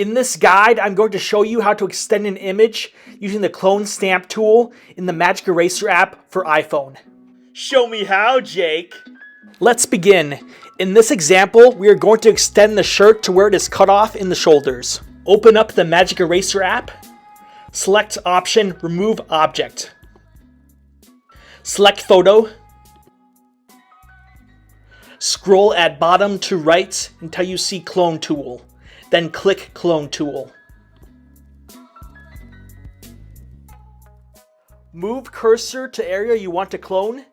In this guide, I'm going to show you how to extend an image using the clone stamp tool in the Magic Eraser app for iPhone. Show me how, Jake. Let's begin. In this example, we are going to extend the shirt to where it is cut off in the shoulders. Open up the Magic Eraser app. Select option Remove Object. Select Photo. Scroll at bottom to right until you see Clone Tool. Then click Clone Tool. Move cursor to area you want to clone.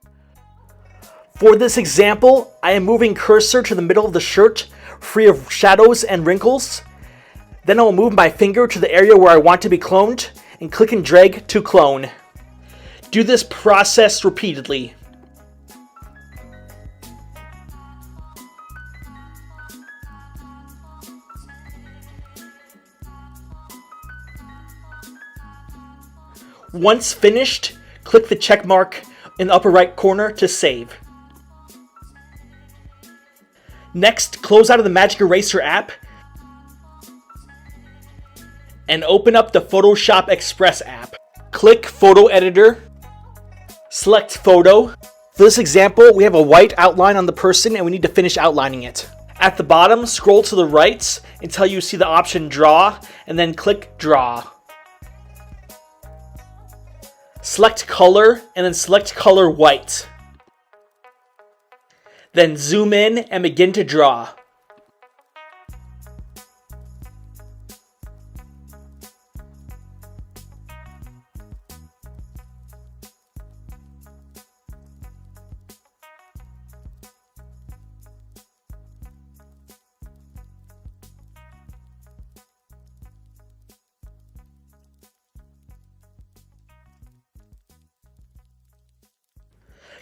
For this example, I am moving cursor to the middle of the shirt, free of shadows and wrinkles. Then I will move my finger to the area where I want to be cloned and click and drag to clone. Do this process repeatedly. Once finished, click the check mark in the upper right corner to save. Next, close out of the Magic Eraser app and open up the Photoshop Express app. Click Photo Editor, select Photo. For this example, we have a white outline on the person and we need to finish outlining it. At the bottom, scroll to the right until you see the option Draw and then click Draw. Select color and then select color white. Then zoom in and begin to draw.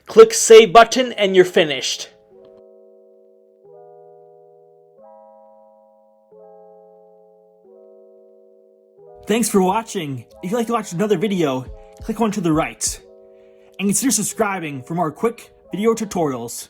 Click Save button and you're finished. Thanks for watching. If you'd like to watch another video, click one to the right. And consider subscribing for more quick video tutorials.